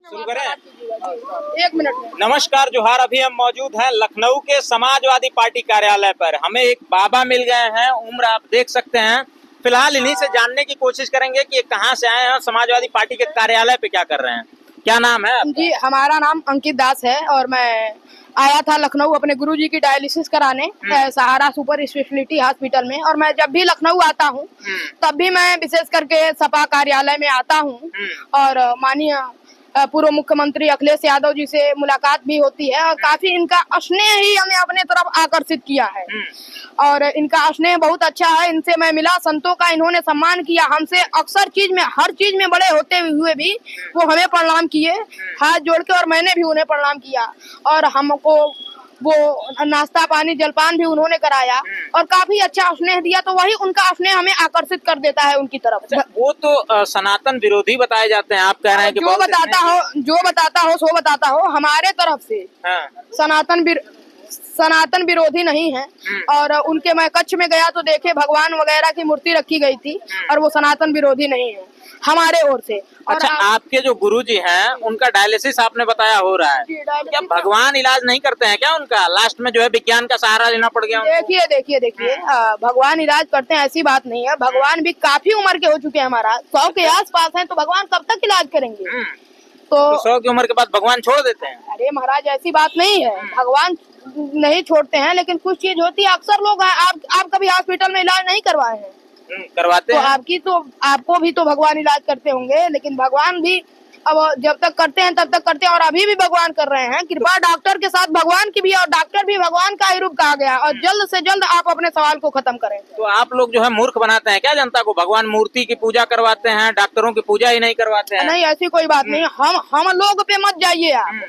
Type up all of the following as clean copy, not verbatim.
शुरू करें? एक मिनट में। नमस्कार जोहार, अभी हम मौजूद हैं लखनऊ के समाजवादी पार्टी कार्यालय पर। हमें एक बाबा मिल गए हैं, उम्र आप देख सकते हैं। फिलहाल इन्हीं से जानने की कोशिश करेंगे कि ये कहाँ से आए हैं और समाजवादी पार्टी के कार्यालय पे क्या कर रहे हैं। क्या नाम है आपका? जी, हमारा नाम अंकित दास है और मैं आया था लखनऊ अपने गुरुजी की डायलिसिस कराने सहारा सुपर स्पेशलिटी हॉस्पिटल में। और मैं जब भी लखनऊ आता हूँ तब भी मैं विशेष करके सपा कार्यालय में आता हूँ और माननीय पूर्व मुख्यमंत्री अखिलेश यादव जी से मुलाकात भी होती है और काफी इनका स्नेह ही हमें अपने तरफ आकर्षित किया है और इनका स्नेह बहुत अच्छा है। इनसे मैं मिला, संतों का इन्होंने सम्मान किया हमसे। अक्सर चीज में, हर चीज में बड़े होते हुए भी वो हमें प्रणाम किए हाथ जोड़ के और मैंने भी उन्हें प्रणाम किया और हमको वो नाश्ता पानी जलपान भी उन्होंने कराया और काफी अच्छा स्नेह दिया। तो वही उनका स्नेह हमें आकर्षित कर देता है उनकी तरफ। वो तो सनातन विरोधी बताए जाते हैं, आप कह रहे हैं कि जो बताता हो हमारे तरफ से सनातन विरोधी नहीं है। और उनके मैं कच्छ में गया तो देखे भगवान वगैरह की मूर्ति रखी गई थी और वो सनातन विरोधी नहीं है हमारे ओर से। अच्छा, आपके जो गुरुजी हैं उनका डायलिसिस आपने बताया हो रहा है, क्या भगवान इलाज नहीं करते हैं क्या उनका? लास्ट में जो है विज्ञान का सहारा लेना पड़ गया। देखिए भगवान इलाज करते हैं ऐसी बात नहीं है। भगवान भी काफी उम्र के हो चुके हैं, महाराज 100 के आस पास है, तो भगवान कब तक इलाज करेंगे? तो 100 की उम्र के बाद भगवान छोड़ देते हैं? अरे महाराज ऐसी बात नहीं है, भगवान नहीं छोड़ते हैं, लेकिन कुछ चीज होती है। अक्सर लोग आप कभी हॉस्पिटल में इलाज नहीं करवाए हैं? करवाते तो हैं। आपको भी तो भगवान इलाज करते होंगे, लेकिन भगवान भी अब जब तक करते हैं तब तक करते हैं और अभी भी भगवान कर रहे हैं। कृपा डॉक्टर के साथ भगवान की भी, और डॉक्टर भी भगवान का ही रूप कहा गया। और जल्द से जल्द आप अपने सवाल को खत्म करें। तो आप लोग जो है मूर्ख बनाते हैं क्या जनता को? भगवान मूर्ति की पूजा करवाते हैं, डॉक्टरों की पूजा ही नहीं करवाते हैं? नहीं, ऐसी कोई बात नहीं। हम लोग पे मत जाइए आप,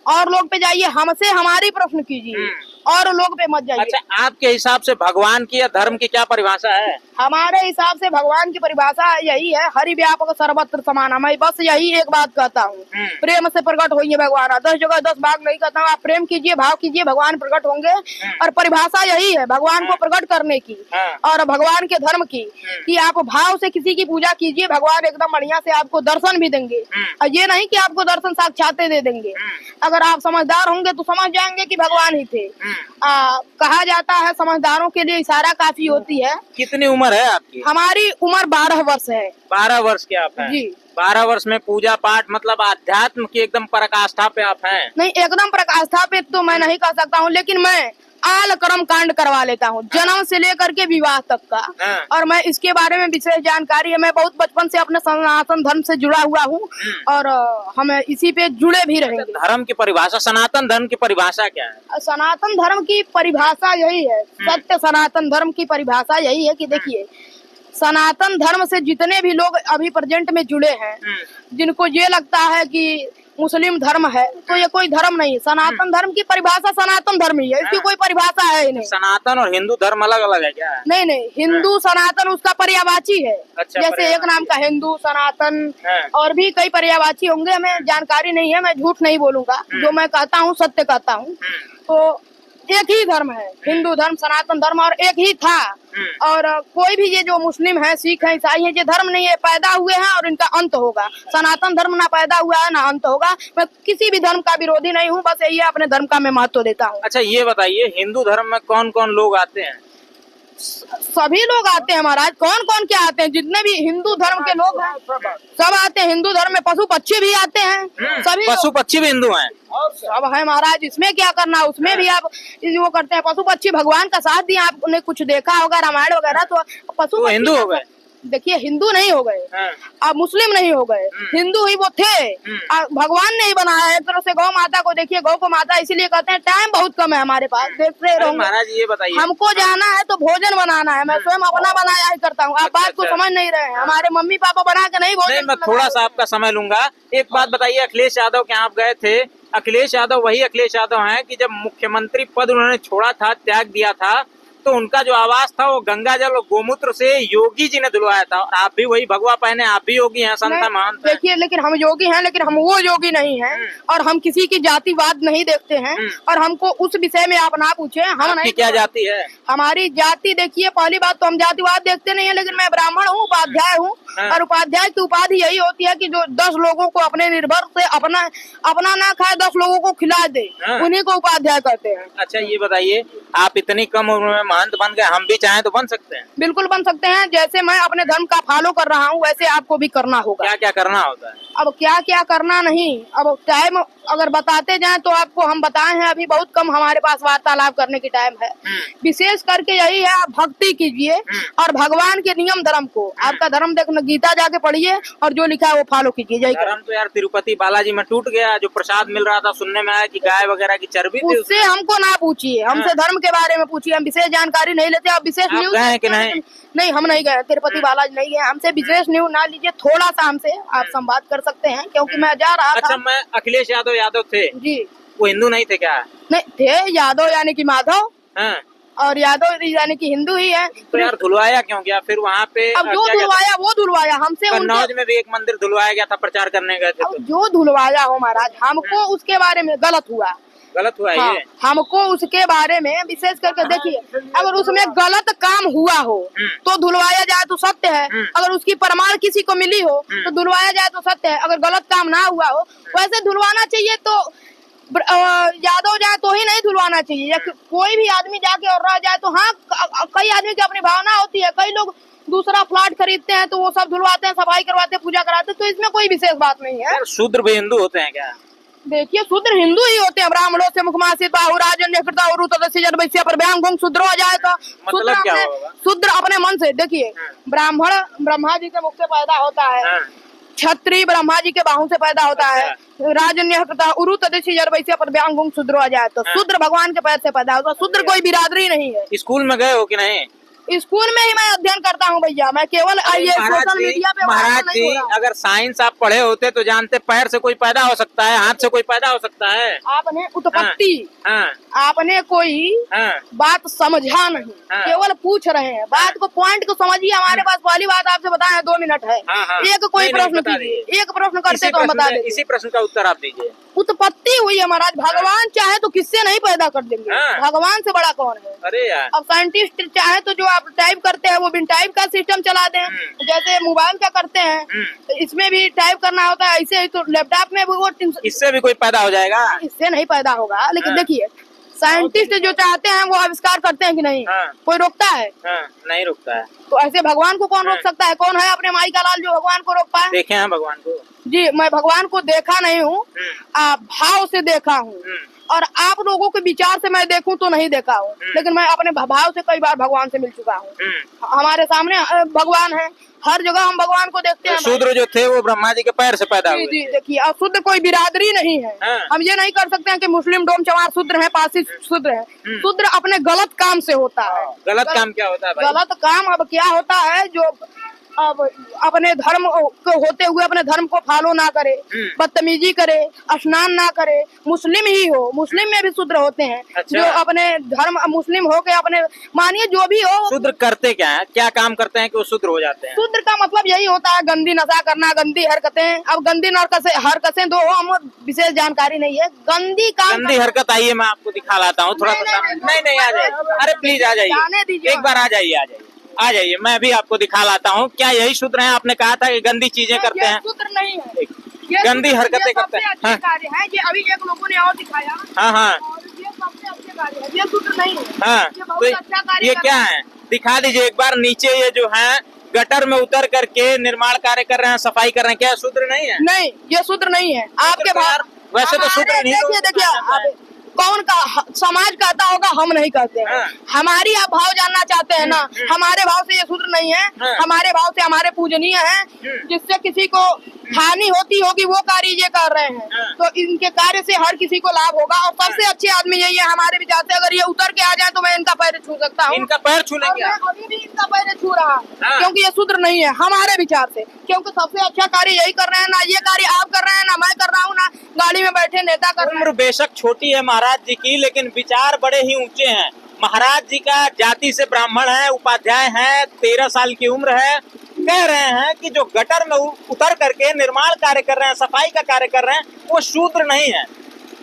और लोग पे जाइए, हमसे हमारी प्रश्न कीजिए और लोग पे मत जाइए। अच्छा, आपके हिसाब से भगवान की या धर्म की क्या परिभाषा है? हमारे हिसाब से भगवान की परिभाषा यही है, हरि व्यापक सर्वत्र समान। मैं बस यही एक बात कहता हूँ, प्रेम से प्रकट होइए भगवान। 10 जगह 10 भाग नहीं कहता हूँ, आप प्रेम कीजिए, भाव कीजिए, भगवान प्रकट होंगे। और परिभाषा यही है भगवान को प्रकट करने की और भगवान के धर्म की, कि आप भाव से किसी की पूजा कीजिए, भगवान एकदम बढ़िया से आपको दर्शन भी देंगे। और ये नहीं कि आपको दर्शन साक्षात दे देंगे। अगर आप समझदार होंगे तो समझ जाएंगे कि भगवान ही थे। कहा जाता है समझदारों के लिए इशारा काफी होती है। कितनी उम्र है आपकी? हमारी उम्र 12 वर्ष है। 12 वर्ष के आप हैं? जी। 12 वर्ष में पूजा पाठ मतलब आध्यात्म की एकदम पराकाष्ठा पे आप हैं? नहीं, एकदम पराकाष्ठा पे तो मैं नहीं कह सकता हूँ, लेकिन मैं आल कर्म कांड करवा लेता हूँ, जन्म से लेकर के विवाह तक का। और मैं इसके बारे में विशेष जानकारी है। मैं बहुत बचपन से अपने सनातन धर्म से जुड़ा हुआ हूँ और हम इसी पे जुड़े भी रहेंगे। धर्म की परिभाषा, सनातन धर्म की परिभाषा क्या है? सनातन धर्म की परिभाषा यही है, सत्य सनातन धर्म की परिभाषा यही है कि देखिए, सनातन धर्म से जितने भी लोग अभी प्रेजेंट में जुड़े हैं, जिनको ये लगता है कि मुस्लिम धर्म है, तो ये कोई धर्म नहीं है। सनातन धर्म की परिभाषा सनातन धर्म ही है, इसकी कोई परिभाषा है ही नहीं। सनातन और हिंदू धर्म अलग अलग है क्या? नहीं, हिंदू सनातन उसका पर्यायवाची है। अच्छा, जैसे एक नाम का हिंदू सनातन और भी कई पर्यायवाची होंगे, हमें जानकारी नहीं है, मैं झूठ नहीं बोलूंगा, जो मैं कहता हूँ सत्य कहता हूँ। तो एक ही धर्म है, हिंदू धर्म, सनातन धर्म, और एक ही था। और कोई भी ये जो मुस्लिम है, सिख है, ईसाई है, ये धर्म नहीं है, पैदा हुए हैं और इनका अंत होगा। सनातन धर्म ना पैदा हुआ है ना अंत होगा। मैं किसी भी धर्म का विरोधी नहीं हूँ, बस यही अपने धर्म का मैं महत्व देता हूँ। अच्छा, ये बताइए हिंदू धर्म में कौन कौन लोग आते हैं? सभी लोग आते हैं महाराज। कौन कौन क्या आते हैं? जितने भी हिंदू धर्म के लोग हैं सब आते हैं। हिंदू धर्म में पशु पक्षी भी आते हैं, सभी पशु पक्षी भी हिंदू हैं? सब है महाराज, इसमें क्या करना, उसमें भी आप वो करते हैं। पशु पक्षी भगवान का साथ दिया, आपने कुछ देखा होगा रामायण वगैरह, तो पशु हिंदू हो गए। देखिए, हिंदू नहीं हो गए, अब मुस्लिम नहीं हो गए, हिंदू ही वो थे। भगवान ने ही बनाया एक तरह से। गौ माता को देखिए, गौ को माता इसलिए कहते हैं। टाइम बहुत कम है हमारे पास, देखते रहोगे। महाराज ये बताइए, हमको जाना है तो भोजन बनाना है, मैं स्वयं अपना बनाया ही करता हूँ। आप बात को समझ नहीं रहे हैं, हमारे मम्मी पापा बना के नहीं भोजन। मैं थोड़ा सा आपका समय लूंगा। एक बात बताइए, अखिलेश यादव के आप गए थे, अखिलेश यादव वही अखिलेश यादव हैं कि जब मुख्यमंत्री पद उन्होंने छोड़ा था, त्याग दिया था, तो उनका जो आवाज था वो गंगा जल और गोमूत्र से योगी जी ने धुलवाया था, और आप भी वही भगवा पहने, आप भी योगी हैं, संत नहीं, महंत हैं। देखिए, लेकिन हम योगी हैं, लेकिन हम वो योगी नहीं हैं, और हम किसी की जातिवाद नहीं देखते हैं, और हमको उस विषय में आप ना पूछे। हम आपकी नहीं, क्या जाति है? हमारी जाति देखिए, पहली बात तो हम जातिवाद देखते नहीं है, लेकिन मैं ब्राह्मण हूँ, उपाध्याय हूँ, और उपाध्याय की उपाधि यही होती है कि जो 10 लोगों को अपने निर्भर से अपना ना खाए, 10 लोगों को खिला दे, उन्हीं को उपाध्याय कहते हैं। अच्छा ये बताइए, आप इतनी कम उम्र में महंत बन गए, हम भी चाहें तो बन सकते हैं? बिल्कुल बन सकते हैं। जैसे मैं अपने धर्म का फॉलो कर रहा हूँ, वैसे आपको भी करना होगा। क्या क्या करना होता है? अब क्या क्या करना नहीं, अब टाइम अगर बताते जाएं तो आपको हम बताए हैं, अभी बहुत कम हमारे पास वार्तालाप करने की टाइम है। विशेष करके यही है, आप भक्ति कीजिए और भगवान के नियम धर्म को, आपका धर्म देखना, गीता जाके पढ़िए और जो लिखा है वो फॉलो कीजिए। यही धर्म तो यार तिरुपति बालाजी में टूट गया, जो प्रसाद मिल रहा था, सुनने में आया कि गाय वगैरह की चर्बी थी उससे हमको ना पूछिए, हमसे धर्म के बारे में पूछिए, हम विशेष जानकारी नहीं लेते। आप विशेष न्यूज गए हैं कि नहीं? नहीं, हम नहीं गए, तिरुपति बालाजी नहीं गए, हमसे विशेष न्यूज ना लीजिए। थोड़ा सा हमसे आप संवाद कर सकते हैं, क्योंकि मैं जा रहा था। अच्छा, मैं अखिलेश यादव थे जी, वो हिंदू नहीं थे क्या? नहीं थे, यादव यानी कि माधव, हाँ। और यादव यानी कि हिंदू ही है। तो यार धुलवाया क्यों गया फिर वहाँ पे? अब जो धुलवाया वो धुलवाया, हमसे कन्नौज में भी एक मंदिर धुलवाया गया था, प्रचार करने गए थे अब तो। जो धुलवाया हो महाराज, हमको उसके बारे में गलत हुआ। गलत हुआ हाँ, ये? हमको उसके बारे में विशेष करके देखिए, अगर उसमें गलत काम हुआ हो तो धुलवाया जाए तो सत्य है, अगर उसकी प्रमाण किसी को मिली हो तो धुलवाया जाए तो सत्य है। अगर गलत काम ना हुआ हो, वैसे धुलवाना चाहिए तो यादव जाए तो ही नहीं धुलवाना चाहिए, या कोई भी आदमी जाके और रह जाए तो। हाँ, कई आदमी की अपनी भावना होती है, कई लोग दूसरा प्लॉट खरीदते हैं तो वो सब धुलवाते हैं, सफाई करवाते हैं, पूजा कराते हैं, तो इसमें कोई विशेष बात नहीं है। शूद्र भी हिंदू होते हैं क्या? देखिए, शूद्र हिंदू ही होते हैं। ब्राह्मणों से मुखमासी बाहु राजन्य कृता और वैश्य पर व्यांग गुंग शूद्र हो जाए तो शूद्र अपने मन से। देखिए, ब्राह्मण ब्रह्मा जी के मुख से पैदा होता है, क्षत्रिय ब्रह्मा जी के बाहु से पैदा होता है, राजन्य कृता उरु तदस्य वैश्य पर व्यांग गुंग शूद्र हो जाए तो शूद्र भगवान के पैर से पैदा होता है। शूद्र कोई बिरादरी नहीं है। स्कूल में गए हो कि नहीं? स्कूल में ही मैं अध्ययन करता हूँ भैया, मैं केवल ये सोशल मीडिया पे महाराज जी, अगर साइंस आप पढ़े होते तो जानते पैर से कोई पैदा हो सकता है, हाथ से कोई पैदा हो सकता है। आपने उत्पत्ति, आपने कोई बात समझा नहीं, केवल पूछ रहे हैं। बात को, पॉइंट को समझिए। हमारे पास पहली बात आपसे बताएं, 2 मिनट है, एक कोई प्रश्न कीजिए, एक प्रश्न करते तो हम बता देंगे। इसी प्रश्न का उत्तर आप दीजिए। उत्पत्ति हुई है महाराज, भगवान चाहे तो किससे नहीं पैदा कर देंगे, भगवान से बड़ा कौन है? अरे यार, अब साइंटिस्ट चाहे तो जो आप टाइप करते हैं वो बिन टाइप का सिस्टम चला दें, जैसे मोबाइल का करते हैं, तो इसमें भी टाइप करना होता है, ऐसे ही तो लैपटॉप में भी वो, इससे भी कोई पैदा हो जाएगा? इससे नहीं पैदा होगा। लेकिन देखिए, साइंटिस्ट जो चाहते हैं वो आविष्कार करते हैं कि नहीं, कोई रोकता है? नहीं रोकता है। तो ऐसे भगवान को कौन रोक सकता है? कौन है अपने माई का लाल जो भगवान को रोक पाए? देखे हैं भगवान को? जी, मैं भगवान को देखा नहीं हूँ, भाव से देखा हूँ, और आप लोगों के विचार से मैं देखूं तो नहीं देखा हूँ, लेकिन मैं अपने भाव से कई बार भगवान से मिल चुका हूँ। हमारे सामने भगवान है, हर जगह हम भगवान को देखते हैं। शूद्र जो थे वो ब्रह्मा जी के पैर से पैदा हुए। जी, देखिए, अब शूद्र कोई बिरादरी नहीं है। हम ये नहीं कर सकते हैं कि मुस्लिम डोम चमार शूद्र है, पारसी शूद्र है। शूद्र अपने गलत काम से होता है। गलत काम क्या होता है भाई? गलत काम अब क्या होता है, जो अब अपने धर्म को होते हुए अपने धर्म को फॉलो ना करे, बदतमीजी करे, स्नान ना करे। मुस्लिम ही हो, मुस्लिम में भी शूद्र होते हैं। अच्छा। जो अपने धर्म मुस्लिम हो के अपने, मानिए जो भी हो। शूद्र करते क्या है, क्या काम करते हैं कि वो शूद्र हो जाते हैं? शूद्र का मतलब यही होता है, गंदी नशा करना, गंदी हरकतें। अब गंदी हरकतें दो, हम विशेष जानकारी नहीं है। गंदी हरकत, आइए मैं आपको दिखा लाता हूँ थोड़ा सा। नहीं आ जाइए, अरे प्लीज आ जाइए, एक बार आ जाइए, मैं भी आपको दिखा लाता हूँ। क्या यही शूद्र हैं? आपने कहा था कि गंदी चीजें करते हैं। शूद्र नहीं है, गंदी हरकतें करते हैं। ये कार्य है, ये अभी एक लोगों ने और दिखाया। हाँ, और ये सबसे अच्छे कार्य है, ये शूद्र नहीं है। हाँ, ये बहुत अच्छा कार्य। ये क्या है, दिखा दीजिए एक बार। नीचे ये जो है गटर में उतर करके निर्माण कार्य कर रहे हैं, सफाई कर रहे हैं, क्या शूद्र नहीं है? नहीं, ये शूद्र नहीं है। आपके बाहर वैसे तो शूद्र नहीं। देखिए, कौन का समाज कहता होगा, हम नहीं कहते हैं। हमारी आप भाव जानना चाहते हैं ना, हमारे भाव से ये शूद्र नहीं है। हमारे भाव से हमारे पूजनीय हैं, जिससे किसी को हानि होती होगी वो कार्य ये कर रहे हैं, तो इनके कार्य से हर किसी को लाभ होगा। और सबसे अच्छे आदमी यही है हमारे विचार से। अगर ये उतर के आ जाए तो मैं इनका पैर छू सकता हूँ। इनका पैर छूने क्या? अभी भी इनका पैर छू रहा हूँ, क्योंकि ये शूद्र नहीं है हमारे विचार से। क्योंकि सबसे अच्छा कार्य यही कर रहे हैं ना, ये कार्य आप कर रहे हैं ना, मैं कर रहा हूँ ना, गाड़ी में बैठे नेता कर रहे हैं। उम्र बेशक छोटी है महाराज जी की, लेकिन विचार बड़े ही ऊंचे हैं। महाराज जी का जाति से ब्राह्मण है, उपाध्याय है, 13 साल की उम्र है, कह रहे हैं कि जो गटर में उतर करके निर्माण कार्य कर रहे हैं, सफाई का कार्य कर रहे हैं, वो शूद्र नहीं है।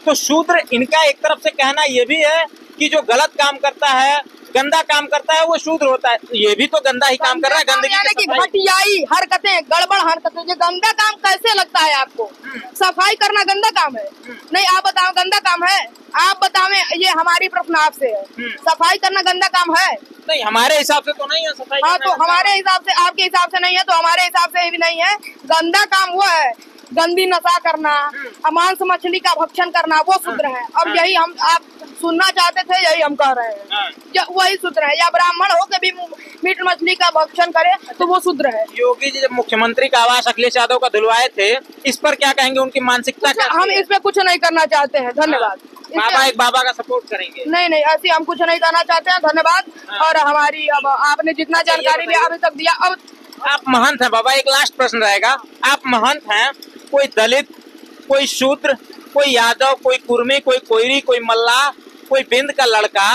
तो शूद्र इनका एक तरफ से कहना ये भी है कि जो गलत काम करता है, गंदा काम करता है, वो शूद्र होता है। ये भी तो गंदा ही काम कर रहा है, गंदगी की घटियाई हरकतें, गड़बड़ हरकतें। जो गंदा काम कैसे लगता है आपको? सफाई करना गंदा काम है? नहीं, आप बताओ गंदा काम है? आप बतावें, ये हमारी प्रश्न आपसे है। सफाई करना गंदा काम है? नहीं, हमारे हिसाब से तो नहीं है सफाई। हाँ, तो हमारे हिसाब से, आपके हिसाब से नहीं है तो हमारे हिसाब से भी नहीं है। गंदा काम वो है, गंदी नशा करना, मांस मछली का भक्षण करना, वो शूद्र है। अब यही हम आप सुनना चाहते थे, यही हम कह रहे हैं, वही शूद्र है। या ब्राह्मण हो के भी मीट मछली का भक्षण करे तो वो शूद्र है। योगी जी जब मुख्यमंत्री का आवास अखिलेश यादव का धुलवाए थे, इस पर क्या कहेंगे? उनकी मानसिकता क्या? हम इस पे कुछ नहीं करना चाहते हैं, धन्यवाद। बाबा का सपोर्ट करेंगे? नहीं, ऐसी हम कुछ नहीं करना चाहते हैं, धन्यवाद। और हमारी, अब आपने जितना जानकारी भी अभी तक दिया, अब आप महंत हैं बाबा, एक लास्ट प्रश्न रहेगा। आप महंत हैं, कोई दलित, कोई शूद्र, कोई यादव, कोई कुर्मी, कोई कोयरी, कोई मल्लाह, कोई बिंद का लड़का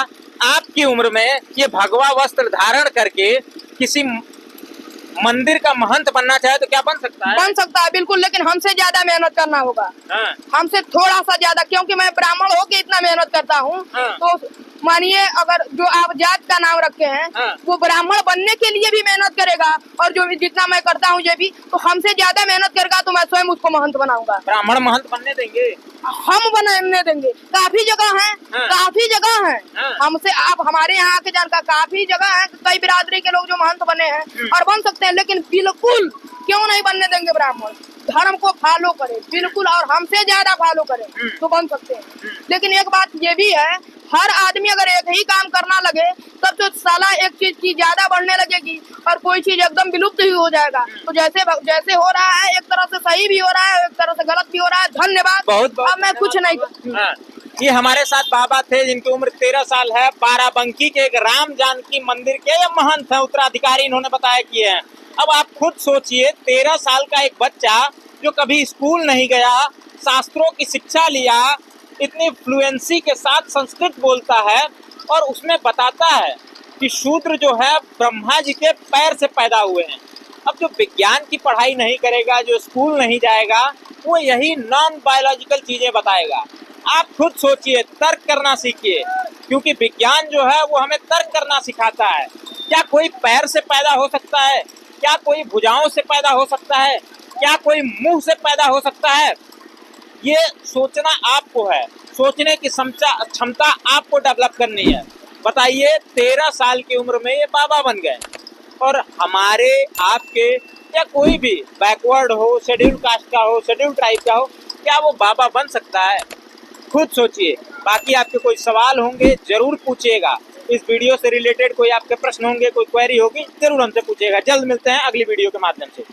आपकी उम्र में ये भगवा वस्त्र धारण करके किसी मंदिर का महंत बनना चाहे तो क्या बन सकता है? बन सकता है बिल्कुल, लेकिन हमसे ज्यादा मेहनत करना होगा। हमसे थोड़ा सा ज्यादा, क्योंकि मैं ब्राह्मण होके इतना मेहनत करता हूँ। तो मानिए, अगर जो आप जात का नाम रखे हैं, वो ब्राह्मण बनने के लिए भी मेहनत करेगा, और जो जितना मैं करता हूँ ये भी, तो हमसे ज्यादा मेहनत करेगा, तो मैं स्वयं उसको महंत बनाऊंगा। ब्राह्मण महंत बनने देंगे? हम बनने देंगे। काफी जगह है, काफी जगह है। हमसे, आप हमारे यहाँ के जानकार, काफी जगह है, कई बिरादरी के लोग जो महंत बने हैं और बन सकते हैं, लेकिन बिल्कुल क्यों नहीं बनने देंगे? ब्राह्मण धर्म को फॉलो करे बिल्कुल, और हमसे ज्यादा फॉलो करे तो बन सकते हैं। लेकिन एक बात ये भी है, हर आदमी अगर एक ही काम करना लगे तब तो साला एक चीज की ज्यादा बढ़ने लगेगी और कोई चीज एकदम विलुप्त ही हो जाएगा। तो जैसे हो रहा है, एक तरह से सही भी हो रहा है, एक तरह से गलत भी हो रहा है। धन्यवाद। बहुत अब मैं कुछ नहीं। ये हमारे साथ बाबा थे जिनकी उम्र 13 साल है, बाराबंकी के एक राम जानकी मंदिर के ये महंत है, उत्तराधिकारी इन्होंने बताया किए हैं। अब आप खुद सोचिए, 13 साल का एक बच्चा जो कभी स्कूल नहीं गया, शास्त्रों की शिक्षा लिया, इतनी फ्लुएंसी के साथ संस्कृत बोलता है, और उसमें बताता है कि शूद्र जो है ब्रह्मा जी के पैर से पैदा हुए हैं। अब जो विज्ञान की पढ़ाई नहीं करेगा, जो स्कूल नहीं जाएगा, वो यही नॉन बायोलॉजिकल चीजें बताएगा। आप खुद सोचिए, तर्क करना सीखिए, क्योंकि विज्ञान जो है वो हमें तर्क करना सिखाता है। क्या कोई पैर से पैदा हो सकता है? क्या कोई भुजाओं से पैदा हो सकता है? क्या कोई मुंह से पैदा हो सकता है? ये सोचना आपको है, सोचने की क्षमता आपको डेवलप करनी है। बताइए, 13 साल की उम्र में ये बाबा बन गए, और हमारे आपके या कोई भी बैकवर्ड हो, शेड्यूल कास्ट का हो, शेड्यूल ट्राइब का हो, क्या वो बाबा बन सकता है? खुद सोचिए। बाकी आपके कोई सवाल होंगे जरूर पूछिएगा। इस वीडियो से रिलेटेड कोई आपके प्रश्न होंगे, कोई क्वेरी होगी, जरूर हमसे पूछिएगा। जल्द मिलते हैं अगली वीडियो के माध्यम से।